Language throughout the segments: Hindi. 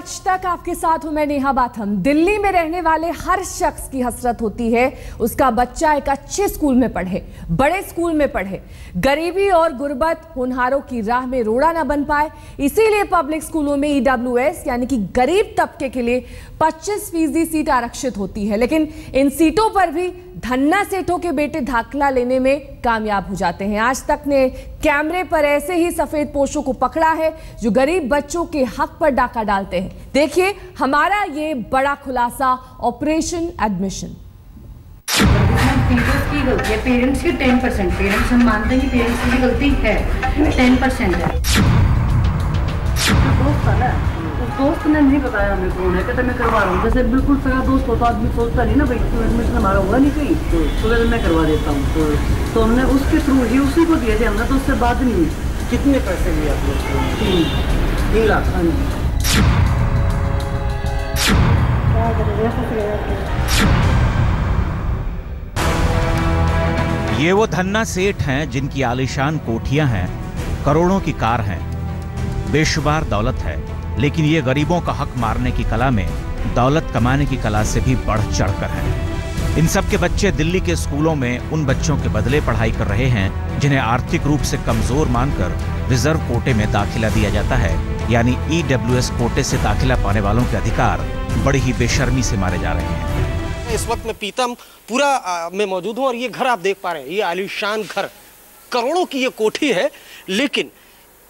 आज तक आपके साथ हूं मैं नेहा बाथम। दिल्ली में रहने वाले हर शख्स की हसरत होती है उसका बच्चा एक अच्छे स्कूल में पढ़े, बड़े स्कूल में पढ़े। गरीबी और गुर्बत होनहारों की राह में रोड़ा ना बन पाए, इसीलिए पब्लिक स्कूलों में EWS यानी कि गरीब तबके के लिए 25% सीट आरक्षित होती है। लेकिन इन सीटों पर भी धन्ना सेठों के बेटे दाखिला लेने में कामयाब हो जाते हैं। आज तक ने कैमरे पर ऐसे ही सफेद पोशों को पकड़ा है जो गरीब बच्चों के हक पर डाका डालते हैं। देखिए हमारा ये बड़ा खुलासा, ऑपरेशन एडमिशन। टीचर्स की गलती है, पेरेंट्स की 10%। पेरेंट्स हम मानते हैं कि पेरेंट्स की गलती है, 10% है। दोस्त था ना, उस दोस्त ने नहीं बताया हमें कौन है, कहते मैं करवा रहा हूँ। जैसे बिल्कुल सगा दोस्त होता आदमी सोचता नहीं ना भाई एडमिशन हमारा हुआ नहीं कहीं तो कहते मैं करवा देता हूँ। तो हमने उसके थ्रू ही उसी को दिए थे, हमने तो उससे बात नहीं हुई। कितने पैसे लिए आप लोग? 3 लाख। हाँ जी। ये वो धन्ना सेठ हैं जिनकी आलीशान कोठियां हैं, करोड़ों की कार हैं, बेशुमार दौलत है, लेकिन ये गरीबों का हक मारने की कला में दौलत कमाने की कला से भी बढ़ चढ़कर है। इन सब के बच्चे दिल्ली के स्कूलों में उन बच्चों के बदले पढ़ाई कर रहे हैं जिन्हें आर्थिक रूप से कमजोर मानकर रिजर्व कोटे में दाखिला दिया जाता है, यानी EWS कोटे से दाखिला पाने वालों के अधिकार बड़ी ही बेशर्मी से मारे जा रहे हैं। इस वक्त मैं पीतमपुरा में मौजूद हूँ और ये घर आप देख पा रहे हैं, ये आलीशान घर, करोड़ों की ये कोठी है। लेकिन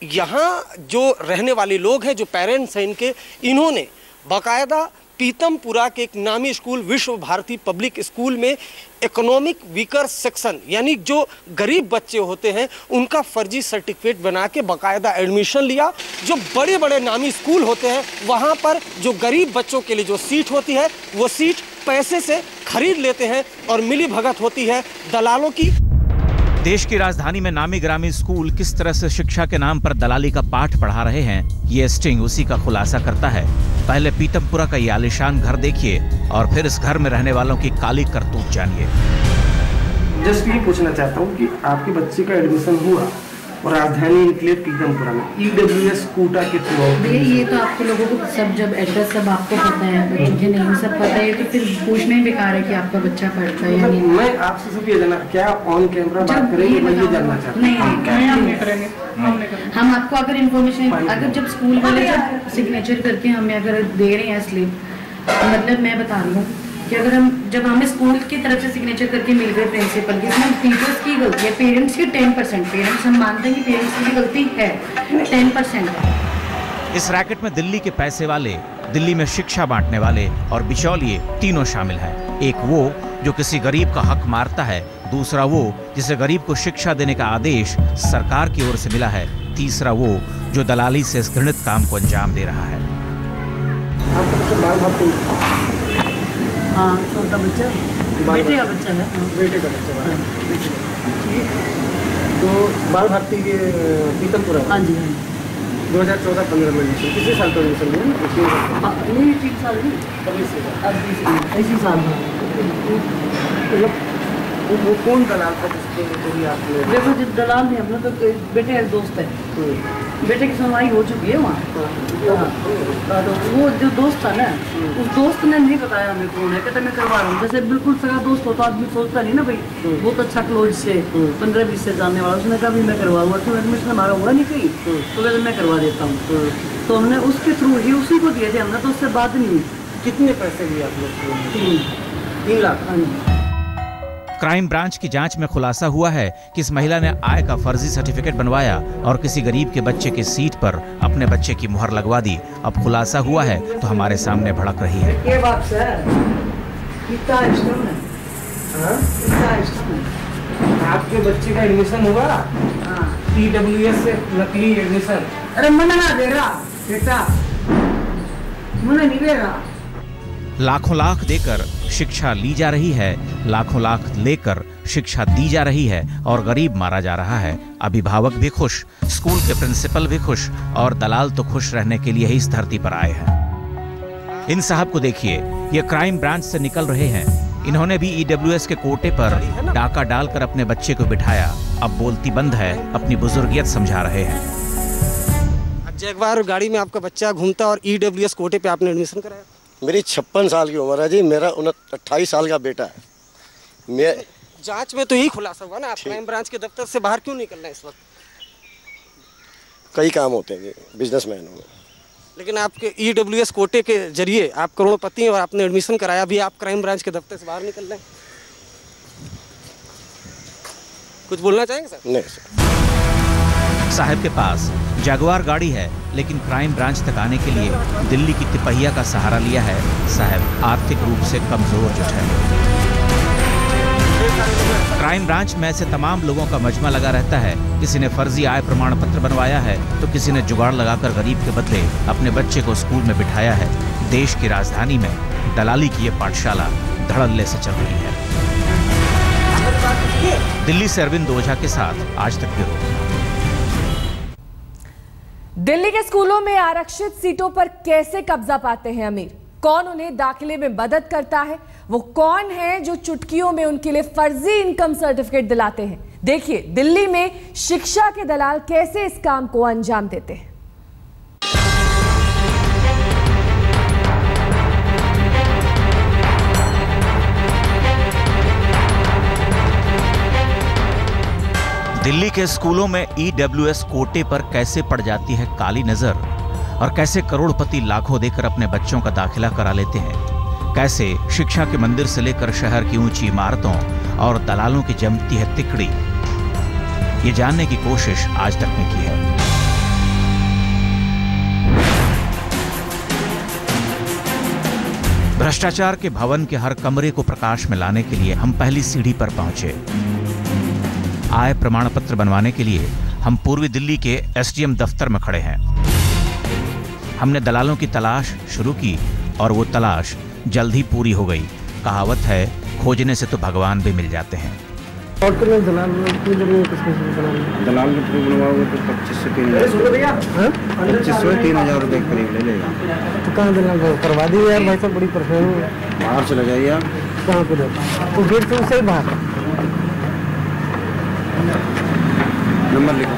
यहाँ जो रहने वाले लोग हैं, जो पेरेंट्स हैं इनके, इन्होंने बाकायदा पीतमपुरा के एक नामी स्कूल विश्व भारती पब्लिक स्कूल में इकोनॉमिक वीकर सेक्शन यानी जो गरीब बच्चे होते हैं उनका फर्जी सर्टिफिकेट बना के बाकायदा एडमिशन लिया। जो बड़े बड़े नामी स्कूल होते हैं वहाँ पर जो गरीब बच्चों के लिए जो सीट होती है वो सीट पैसे से खरीद लेते हैं और मिली भगत होती है दलालों की। देश की राजधानी में नामी ग्रामी स्कूल किस तरह से शिक्षा के नाम पर दलाली का पाठ पढ़ा रहे हैं, ये स्टिंग उसी का खुलासा करता है। पहले पीतमपुरा का ये आलीशान घर देखिए और फिर इस घर में रहने वालों की काली करतूत जानिए। जस्ट ये पूछना चाहता हूँ कि आपके बच्चे का एडमिशन हुआ और राजधानी निकले पीतमपुरा में EWS कोटा के थ्रू। ये तो आपके लोगों को सब जब एड्रेस सब आपको पता है, बच्चों के नहीं सब पता है, तो फिर पूछना ही बेकार है कि आपका बच्चा पढ़ता है या नहीं। मैं आपसे सिर्फ ये जानना, क्या ऑन कैमरा बात करेंगे? मैं ये जानना चाहता हूँ। नहीं, हम आपको अगर इन्फॉर्मेशन, अगर जब स्कूल वाले जब सिग्नेचर करके हमें अगर दे रहे हैं स्लिप, मतलब मैं बता रही हूँ कि अगर जब हमें स्कूल की तरफ से सिग्नेचर करके मिल गए प्रिंसिपल की, इसमें टीचर्स की गलती है, पेरेंट्स की 10%। पेरेंट्स हम मानते हैं कि पेरेंट्स की गलती है, 10% है। इस रैकेट में दिल्ली के पैसे वाले, दिल्ली में शिक्षा बांटने वाले और बिचौलिए तीनों शामिल हैं। एक वो जो किसी गरीब का हक मारता है, दूसरा वो जिसे गरीब को शिक्षा देने का आदेश सरकार की ओर से मिला है, तीसरा वो जो दलाली से इस घृणित काम को अंजाम दे रहा है। हाँ, छोटा बच्चा, बेटे का बच्चा है। बेटे का बच्चा। तो बाल भारती के पीतमपुरा। हाँ जी। 2014-15 में एडमिशन, किसी साल का एडमिशन लिया? नहीं, 3 साल नहीं, इसी साल वो कौन दलाल था जिसके लिए आपने? देखो जिस दलाल ने अपना तो बेटे का दोस्त है, बेटे की सुनवाई हो चुकी है वहाँ। तो वो जो दोस्त था ना, उस दोस्त ने नहीं बताया हमें कौन है, कहते मैं करवा रहा हूँ। जैसे बिल्कुल सगा दोस्त होता आदमी सोचता नहीं ना भाई बहुत अच्छा क्लोज से 15-20 से जानने वाला, उसने कहा भी मैं करवाऊंगा, तो एडमिशन हमारा हुआ नहीं कहीं तो कहते मैं करवा देता हूँ। तो हमने उसके थ्रू ही उसी को दिए थे, हमने तो उससे बात नहीं हुई। कितने पैसे लिए आप लोग? 3 लाख। हाँ जी। क्राइम ब्रांच की जांच में खुलासा हुआ है कि इस महिला ने आय का फर्जी सर्टिफिकेट बनवाया और किसी गरीब के बच्चे की सीट पर अपने बच्चे की मुहर लगवा दी। अब खुलासा हुआ है तो हमारे सामने भड़क रही है। ये बात सर, कितना इस्तेमाल है? हाँ, कितना इस्तेमाल? आपके बच्चे का एडमिशन हुआ? हाँ। EWS से नकली एडमिशन? अरे मना ना दे रहा बेटा, मना नहीं दे रहा। लाखों लाख देकर शिक्षा ली जा रही है, लाखों लाख लेकर शिक्षा दी जा रही है और गरीब मारा जा रहा है। अभिभावक भी खुश, स्कूल के प्रिंसिपल भी खुश और दलाल तो खुश रहने के लिए ही इस धरती पर आए हैं। इन साहब को देखिए, ये क्राइम ब्रांच से निकल रहे हैं। इन्होंने भी EWS के कोटे पर डाका डालकर अपने बच्चे को बिठाया। अब बोलती बंद है, अपनी बुजुर्गियत समझा रहे हैं। जगवार गाड़ी में आपका बच्चा घूमता और EWS कोटे पे आपने एडमिशन कराया? मेरी 56 साल की उम्र है जी, मेरा 28 साल का बेटा है। मैं जांच में तो यही खुलासा हुआ ना, आप क्राइम ब्रांच के दफ्तर से बाहर क्यों निकल रहे हैं इस वक्त? कई काम होते हैं जी, बिजनेसमैन हूँ। लेकिन आपके EWS कोटे के जरिए आप करोड़पति हैं और आपने एडमिशन कराया, भी आप क्राइम ब्रांच के दफ्तर से बाहर निकल रहे हैं। कुछ बोलना चाहेंगे सर? नहीं सर। साहब के पास जगुआर गाड़ी है, लेकिन क्राइम ब्रांच तक आने के लिए दिल्ली की तिपहिया का सहारा लिया है। साहब आर्थिक रूप से कमजोर जुट है। क्राइम ब्रांच में ऐसे तमाम लोगों का मजमा लगा रहता है। किसी ने फर्जी आय प्रमाण पत्र बनवाया है, तो किसी ने जुगाड़ लगाकर गरीब के बदले अपने बच्चे को स्कूल में बिठाया है। देश की राजधानी में दलाली की ये पाठशाला धड़ल्ले से चल रही है। दिल्ली से अरविंद ओझा के साथ आज तक ब्यूरो। दिल्ली के स्कूलों में आरक्षित सीटों पर कैसे कब्जा पाते हैं अमीर? कौन उन्हें दाखिले में मदद करता है? वो कौन है जो चुटकियों में उनके लिए फर्जी इनकम सर्टिफिकेट दिलाते हैं? देखिए दिल्ली में शिक्षा के दलाल कैसे इस काम को अंजाम देते हैं। दिल्ली के स्कूलों में EWS कोटे पर कैसे पड़ जाती है काली नजर, और कैसे करोड़पति लाखों देकर अपने बच्चों का दाखिला करा लेते हैं। कैसे शिक्षा के मंदिर से लेकर शहर की ऊंची इमारतों और दलालों की जमती है तिकड़ी, ये जानने की कोशिश आज तक में की है। भ्रष्टाचार के भवन के हर कमरे को प्रकाश में लाने के लिए हम पहली सीढ़ी पर पहुंचे। आय प्रमाण पत्र बनवाने के लिए हम पूर्वी दिल्ली के SDM दफ्तर में खड़े हैं। हमने दलालों की तलाश शुरू की और वो तलाश जल्द ही पूरी हो गई। कहावत है, खोजने से तो भगवान भी मिल जाते हैं। दलाल के थ्रू बनवाओगे तो 25 से 3,000 रुपये करीब ले लेगा। तो कहाँ दलाल करवा दी यार भाई साहब, बड़ी परेशानी है। बाहर चले जाइए आप। कहाँ पे रहता? तो गेट से ही बाहर। नंबर लिखो।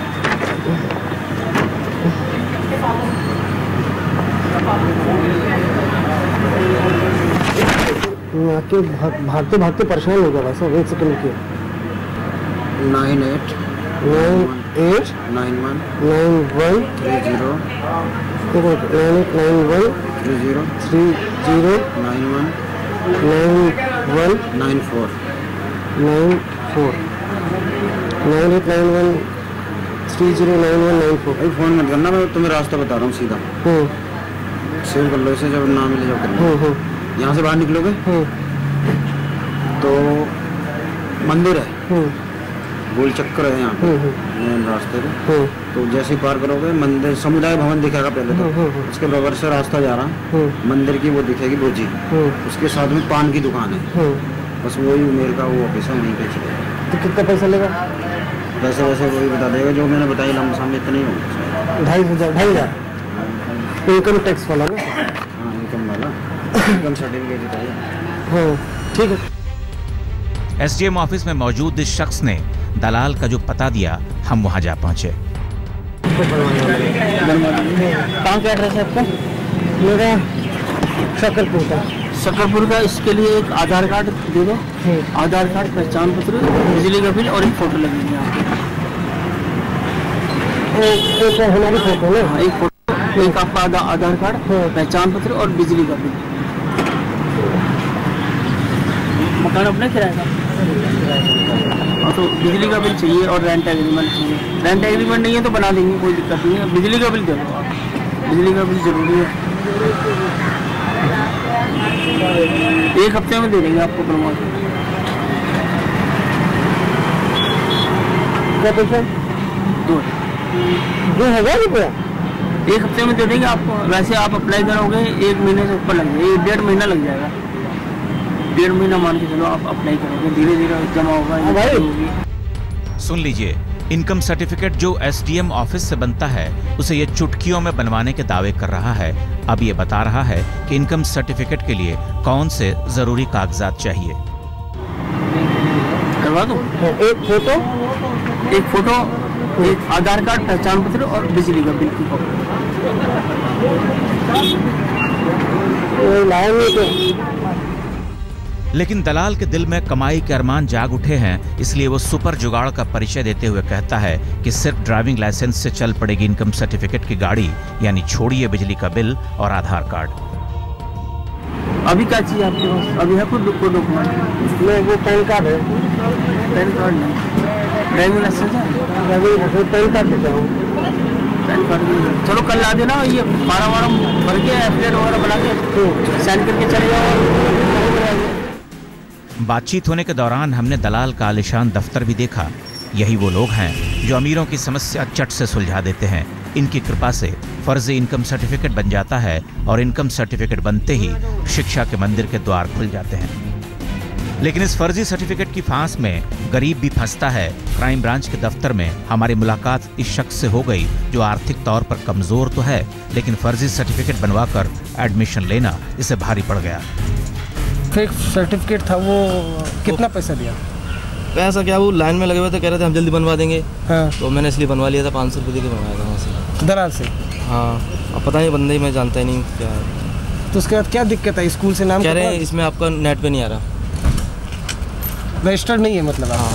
आके भागते भागते परेशान हो गया भाई साहब। 1 सेकंड की 98 98 91 91 30 91 30 30 91 91 94 94 9891 309194। भाई फोन मत करना, मैं तुम्हें रास्ता बता रहा हूँ सीधा। सेव कर लो इसे, जब नाम मिले जब करना। यहाँ से बाहर निकलोगे तो मंदिर है, गोल चक्कर है यहाँ पे मेन रास्ते पे। तो जैसे ही पार करोगे मंदिर, समुदाय भवन दिखेगा पहले तो, उसके बगल से रास्ता जा रहा है, मंदिर की वो दिखेगी भोजी, उसके साथ में पान की दुकान है। बस वही मेरे का वो ऑफिस है, वहीं पे चलेगा। तो कितना पैसा लेगा? वैसे वैसे वही बता देगा जो मैंने बताई, लमसम में इतना ही होगा। 2,500 इनकम टैक्स वाला ना? हाँ इनकम वाला, इनकम सर्टिफिकेट चाहिए। हाँ ठीक है। SDM ऑफिस में मौजूद इस शख्स ने दलाल का जो पता दिया, हम वहां जा पहुंचे। कहाँ का एड्रेस है आपका? मेरा शकरपुर का। शकरपुर का। इसके लिए एक आधार कार्ड दे दो। आधार कार्ड, पहचान पत्र, बिजली का बिल और एक फोटो लगेगी आपको। एक हमारी फोटो ना? हाँ, एक फोटो, एक आपका आधार कार्ड, पहचान पत्र और बिजली का बिल। मकान अपने किराए का? हाँ, तो बिजली का बिल चाहिए और रेंट एग्रीमेंट चाहिए। रेंट एग्रीमेंट नहीं है तो बना देंगे, कोई दिक्कत नहीं है। बिजली का बिल दे दो आप, बिजली का बिल जरूरी है। 1 हफ्ते में दे देंगे आपको बनवा के। क्या पैसा? 2,000 रुपया 1 हफ्ते में दे देंगे आपको। वैसे आप अप्लाई करोगे 1 महीने से ऊपर लग जाएगा, 1.5 महीना लग जाएगा। 1.5 महीना मान के चलो आप अप्लाई करोगे, धीरे धीरे जमा होगा। सुन लीजिए, इनकम सर्टिफिकेट जो SDM ऑफिस से बनता है, उसे ये चुटकियों में बनवाने के दावे कर रहा है। अब ये बता रहा है कि इनकम सर्टिफिकेट के लिए कौन से जरूरी कागजात चाहिए। करवा दो। एक फोटो, एक आधार कार्ड, पहचान पत्र और बिजली का बिल की कॉपी। लेकिन दलाल के दिल में कमाई के अरमान जाग उठे हैं, इसलिए वो सुपर जुगाड़ का परिचय देते हुए कहता है कि सिर्फ ड्राइविंग लाइसेंस से चल पड़ेगी इनकम सर्टिफिकेट की गाड़ी, यानी छोड़िए बिजली का बिल और आधार कार्ड। अभी क्या चाहिए आपके पास? अभी है कुछ डॉक्यूमेंट? मैं वो पैन कार्ड है। पैन कार्ड नहीं, ड्राइविंग लाइसेंस है? पैन कार्ड देता हूँ। पैन कार्ड भी चलो कल ला देना, ये फार्म भर के एफिडेविट वगैरह बना के साइन करके चले जाओ। बातचीत होने के दौरान हमने दलाल का आलिशान दफ्तर भी देखा। यही वो लोग हैं जो अमीरों की समस्या चट से सुलझा देते हैं। इनकी कृपा से फर्जी इनकम सर्टिफिकेट बन जाता है और इनकम सर्टिफिकेट बनते ही शिक्षा के मंदिर के द्वार खुल जाते हैं। लेकिन इस फर्जी सर्टिफिकेट की फांस में गरीब भी फंसता है। क्राइम ब्रांच के दफ्तर में हमारी मुलाकात इस शख्स से हो गई जो आर्थिक तौर पर कमजोर तो है, लेकिन फर्जी सर्टिफिकेट बनवाकर एडमिशन लेना इसे भारी पड़ गया। फेक सर्टिफिकेट था, वो कितना पैसा दिया? पैसा क्या, वो लाइन में लगे हुए थे, कह रहे थे हम जल्दी बनवा देंगे। हाँ। तो मैंने इसलिए बनवा लिया था, 500 रुपये दे के बनवाया था वहाँ से, दलाल से। हाँ, अब पता नहीं, बंदे ही मैं जानता ही नहीं क्या है। तो उसके बाद क्या दिक्कत है? स्कूल से नाम कह रहे हैं इसमें आपका नेट पे नहीं आ रहा, रजिस्टर्ड नहीं है मतलब। हाँ।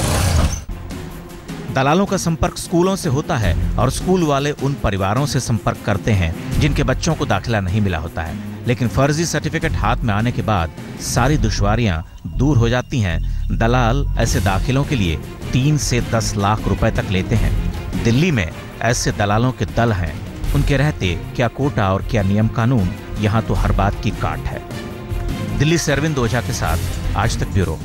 दलालों का संपर्क स्कूलों से होता है और स्कूल वाले उन परिवारों से संपर्क करते हैं जिनके बच्चों को दाखिला नहीं मिला होता है। लेकिन फर्जी सर्टिफिकेट हाथ में आने के बाद सारी दुश्वारियां दूर हो जाती हैं। दलाल ऐसे दाखिलों के लिए 3 से 10 लाख रुपए तक लेते हैं। दिल्ली में ऐसे दलालों के दल हैं। उनके रहते क्या कोटा और क्या नियम कानून, यहाँ तो हर बात की काट है। दिल्ली से अरविंद ओझा के साथ आज तक ब्यूरो।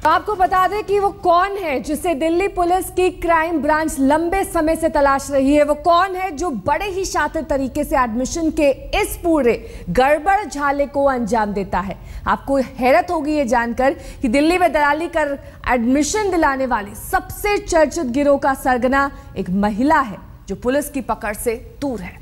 आपको बता दें कि वो कौन है जिसे दिल्ली पुलिस की क्राइम ब्रांच लंबे समय से तलाश रही है। वो कौन है जो बड़े ही शातिर तरीके से एडमिशन के इस पूरे गड़बड़ झाले को अंजाम देता है। आपको हैरत होगी ये जानकर कि दिल्ली में दलाली कर एडमिशन दिलाने वाली सबसे चर्चित गिरोह का सरगना एक महिला है जो पुलिस की पकड़ से दूर है।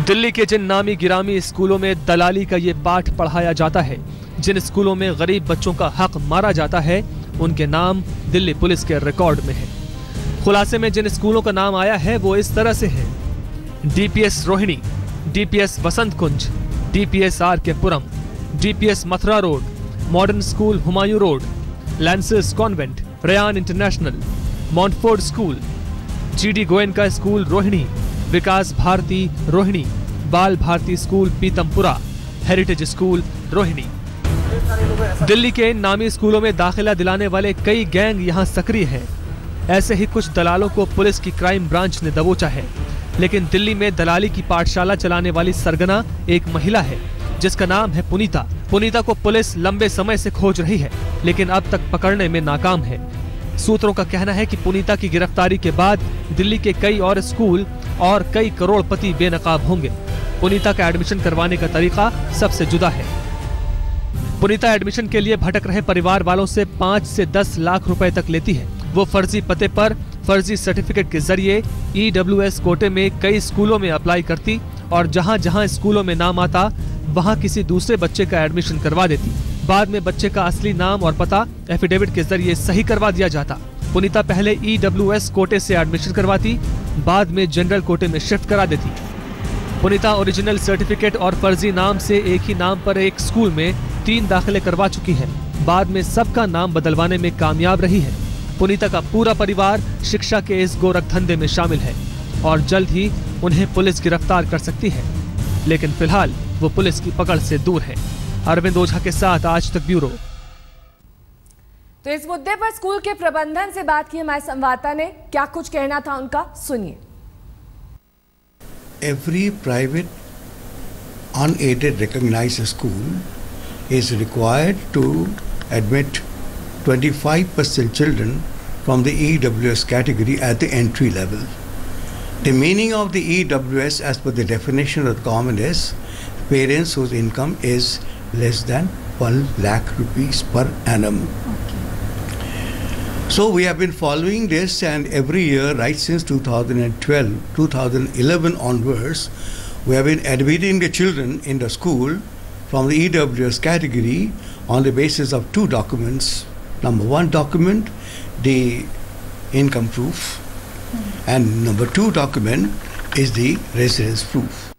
दिल्ली के जिन नामी गिरामी स्कूलों में दलाली का ये पाठ पढ़ाया जाता है, जिन स्कूलों में गरीब बच्चों का हक मारा जाता है, उनके नाम दिल्ली पुलिस के रिकॉर्ड में है। खुलासे में जिन स्कूलों का नाम आया है वो इस तरह से है: DPS Rohini, DPS Vasant Kunj, DPS R K Puram, DPS Mathura road, modern school Humayun road, Lancers convent, Ryan international, Montfort school, GD Goenka school Rohini, Vikas Bharati Rohini, Bal Bharati school Pitampura, heritage school Rohini. Delhi के इन नामी स्कूलों में दाखिला दिलाने वाले कई गैंग यहाँ सक्रिय हैं। ऐसे ही कुछ दलालों को पुलिस की क्राइम ब्रांच ने दबोचा है। लेकिन दिल्ली में दलाली की पाठशाला चलाने वाली सरगना एक महिला है जिसका नाम है पुनीता। पुनीता को पुलिस लंबे समय से खोज रही है, लेकिन अब तक पकड़ने में नाकाम है। सूत्रों का कहना है कि पुनीता की गिरफ्तारी के बाद दिल्ली के कई और स्कूल और कई करोड़पति बेनकाब होंगे। पुनीता का एडमिशन करवाने का तरीका सबसे जुदा है। पुनीता एडमिशन के लिए भटक रहे परिवार वालों से 5 से 10 लाख रुपए तक लेती है। वो फर्जी पते पर फर्जी सर्टिफिकेट के जरिए EWS कोटे में कई स्कूलों में अप्लाई करती और जहां जहां स्कूलों में नाम आता वहां किसी दूसरे बच्चे का एडमिशन करवा देती। बाद में बच्चे का असली नाम और पता एफिडेविट के जरिए सही करवा दिया जाता। पुनीता पहले EWS कोटे से एडमिशन करवाती, बाद में जनरल कोटे में शिफ्ट करा देती। पुनीता ओरिजिनल सर्टिफिकेट और फर्जी नाम से एक ही नाम पर एक स्कूल में 3 दाखिले करवा चुकी है। बाद में सबका नाम बदलवाने में कामयाब रही है। पुनीता का पूरा परिवार शिक्षा के इस गोरख धंधे में शामिल है और जल्द ही उन्हें पुलिस गिरफ्तार कर सकती है। लेकिन फिलहाल वो पुलिस की पकड़ से दूर है। अरविंद ओझा के साथ आज तक ब्यूरो। तो इस मुद्दे पर स्कूल के प्रबंधन से बात की हमारे संवाददाता ने, क्या कुछ कहना था उनका, सुनिए। Every private unaided recognized school is required to admit 25% children from the EWS category at the entry level. The meaning of the EWS as per the definition of the common is parents whose income is less than 1 lakh rupees per annum. So we have been following this, and every year right since 2012, 2011 onwards, we have been admitting the children in the school from the EWS category on the basis of 2 documents. Number 1 document the income proof, and number 2 document is the residence proof.